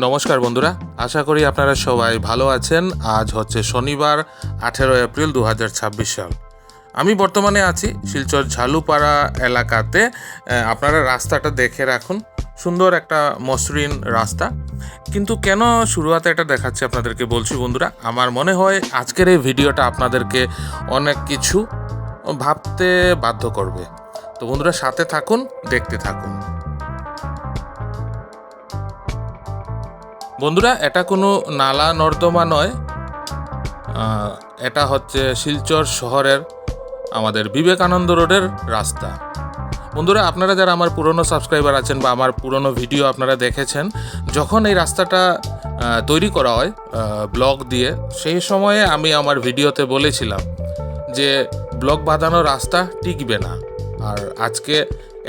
নমস্কার বন্ধুরা, আশা করি আপনারা সবাই ভালো আছেন। আজ হচ্ছে শনিবার 18 এপ্রিল 2026 সাল। আমি বর্তমানে আছি শিলচর ঝালুপাড়া এলাকাতে। আপনারা রাস্তাটা দেখে রাখুন, সুন্দর একটা মসৃণ রাস্তা। কিন্তু কেন শুরুয়াতে এটা দেখাচ্ছি আপনাদেরকে বলছি বন্ধুরা, আমার মনে হয় আজকের এই ভিডিওটা আপনাদেরকে অনেক কিছু ভাবতে বাধ্য করবে। তো বন্ধুরা সাথে থাকুন, দেখতে থাকুন। বন্ধুরা এটা কোনো নালা নর্দমা নয়, এটা হচ্ছে শিলচর শহরের আমাদের বিবেকানন্দ রোডের রাস্তা। বন্ধুরা আপনারা যারা আমার পুরনো সাবস্ক্রাইবার আছেন বা আমার পুরনো ভিডিও আপনারা দেখেছেন, যখন এই রাস্তাটা তৈরি করা হয় ব্লক দিয়ে, সেই সময়ে আমি আমার ভিডিওতে বলেছিলাম যে ব্লক বাঁধানো রাস্তা টিকবে না। আর আজকে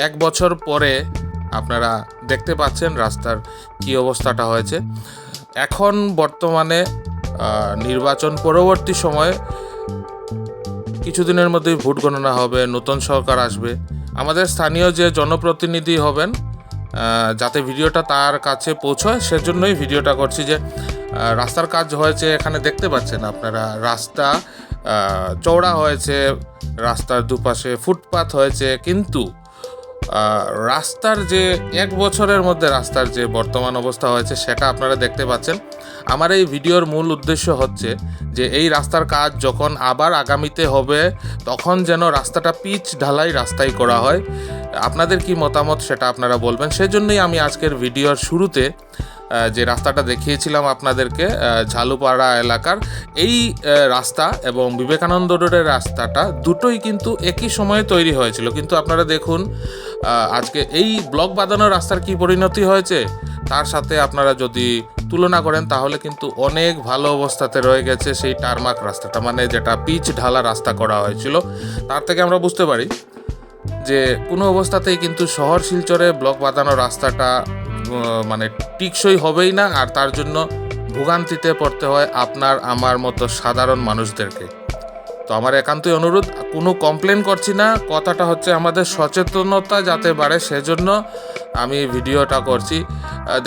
1 বছর পরে আপনারা দেখতে পাচ্ছেন রাস্তার কী অবস্থাটা হয়েছে। এখন বর্তমানে নির্বাচন পরবর্তী সময়ে কিছুদিনের মধ্যেই ভোট গণনা হবে, নতুন সরকার আসবে। আমাদের স্থানীয় যে জনপ্রতিনিধি হবেন, যাতে ভিডিওটা তার কাছে পৌঁছয় সেজন্যই ভিডিওটা করছি। যে রাস্তার কাজ হয়েছে, এখানে দেখতে পাচ্ছেন আপনারা, রাস্তা চওড়া হয়েছে, রাস্তার দুপাশে ফুটপাথ হয়েছে, কিন্তু রাস্তার যে 1 বছরের মধ্যে রাস্তার যে বর্তমান অবস্থা হয়েছে সেটা আপনারা দেখতে পাচ্ছেন। আমার এই ভিডিওর মূল উদ্দেশ্য হচ্ছে যে এই রাস্তার কাজ যখন আবার আগামীতে হবে, তখন যেন রাস্তাটা পিচ ঢালাই রাস্তাই করা হয়। আপনাদের কি মতামত সেটা আপনারা বলবেন। সেজন্যই আমি আজকের ভিডিওর শুরুতে যে রাস্তাটা দেখিয়েছিলাম আপনাদেরকে, ঝালুপাড়া এলাকার এই রাস্তা এবং বিবেকানন্দ রোডের রাস্তাটা দুটোই কিন্তু একই সময়ে তৈরি হয়েছিল। কিন্তু আপনারা দেখুন আজকে এই ব্লক বাঁধানো রাস্তার কি পরিণতি হয়েছে, তার সাথে আপনারা যদি তুলনা করেন তাহলে কিন্তু অনেক ভালো অবস্থাতে রয়ে গেছে সেই টারমাক রাস্তাটা, মানে যেটা পিচ ঢালা রাস্তা করা হয়েছিল। তার থেকে আমরা বুঝতে পারি যে কোনো অবস্থাতেই কিন্তু শহর শিলচরে ব্লক বাঁধানো রাস্তাটা মানে টিকসই হবেই না। আর তার জন্য ভোগান্তিতে পড়তে হয় আপনার আমার মতো সাধারণ মানুষদেরকে। তো আমার একান্তই অনুরোধ, কোনো কমপ্লেন করছি না, কথাটা হচ্ছে আমাদের সচেতনতা যাতে বাড়ে সেজন্য আমি ভিডিওটা করছি।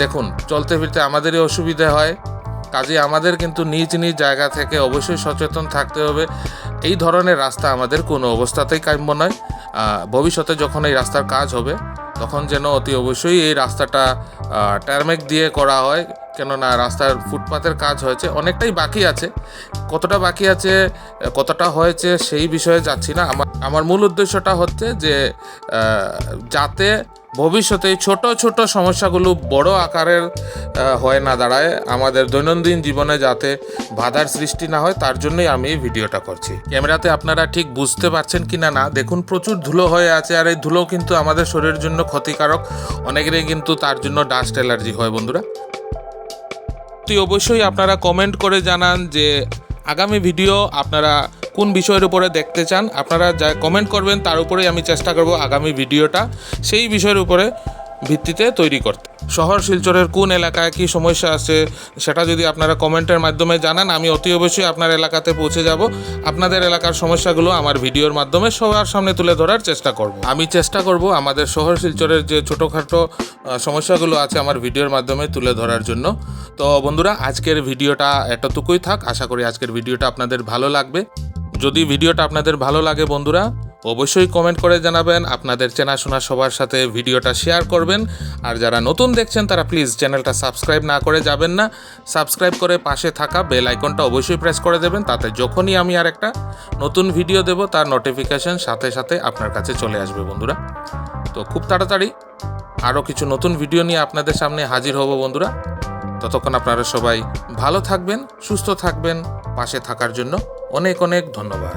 দেখুন চলতে ফিরতে আমাদেরই অসুবিধা হয়, কাজে আমাদের কিন্তু নিজ নিজ জায়গা থেকে অবশ্যই সচেতন থাকতে হবে। এই ধরনের রাস্তা আমাদের কোনো অবস্থাতেই কাম্য নয়। ভবিষ্যতে যখন এই রাস্তার কাজ হবে তখন যেন অতি অবশ্যই এই রাস্তাটা টারমেক দিয়ে করা হয়, কেননা রাস্তার ফুটপাতের কাজ হয়েছে, অনেকটাই বাকি আছে। কতটা বাকি আছে, কতটা হয়েছে সেই বিষয়ে যাচ্ছি না। আমার মূল উদ্দেশ্যটা হচ্ছে যে যাতে ভবিষ্যতে ছোট ছোট সমস্যাগুলো বড় আকারের হয়ে না দাঁড়ায়, আমাদের দৈনন্দিন জীবনে যাতে বাধার সৃষ্টি না হয়, তার জন্যই আমি এই ভিডিওটা করছি। ক্যামেরাতে আপনারা ঠিক বুঝতে পারছেন কি না দেখুন প্রচুর ধুলো হয়ে আছে, আর এই ধুলো কিন্তু আমাদের শরীরের জন্য ক্ষতিকারক। অনেকেরই কিন্তু তার জন্য ডাস্ট অ্যালার্জি হয়। বন্ধুরা অবশ্যই আপনারা কমেন্ট করে জানান যে আগামী ভিডিও আপনারা কোন বিষয়ের উপরে দেখতে চান। আপনারা যা কমেন্ট করবেন তার উপরেই আমি চেষ্টা করব আগামী ভিডিওটা সেই বিষয়ের উপরে ভিত্তিতে তৈরি করতে। শহর শিলচরের কোন এলাকায় কী সমস্যা আছে সেটা যদি আপনারা কমেন্টের মাধ্যমে জানান, আমি অতি অবশ্যই আপনার এলাকাতে পৌঁছে যাব। আপনাদের এলাকার সমস্যাগুলো আমার ভিডিওর মাধ্যমে সবার সামনে তুলে ধরার চেষ্টা করব। আমি চেষ্টা করব আমাদের শহর শিলচরের যে ছোটোখাটো সমস্যাগুলো আছে আমার ভিডিওর মাধ্যমে তুলে ধরার জন্য। তো বন্ধুরা আজকের ভিডিওটা এতটুকুই থাক। আশা করি আজকের ভিডিওটা আপনাদের ভালো লাগবে। যদি ভিডিওটা আপনাদের ভালো লাগে বন্ধুরা অবশ্যই কমেন্ট করে জানাবেন। আপনাদের চেনাশোনা সবার সাথে ভিডিওটা শেয়ার করবেন। আর যারা নতুন দেখছেন তারা প্লিজ চ্যানেলটা সাবস্ক্রাইব না করে যাবেন না, সাবস্ক্রাইব করে পাশে থাকা বেল আইকনটা অবশ্যই প্রেস করে দেবেন, তাতে যখনই আমি আর একটা নতুন ভিডিও দেব তার নোটিফিকেশন সাথে সাথে আপনার কাছে চলে আসবে বন্ধুরা। তো খুব তাড়াতাড়ি আরও কিছু নতুন ভিডিও নিয়ে আপনাদের সামনে হাজির হব বন্ধুরা। ততক্ষণ আপনারা সবাই ভালো থাকবেন, সুস্থ থাকবেন। পাশে থাকার জন্য অনেক অনেক ধন্যবাদ।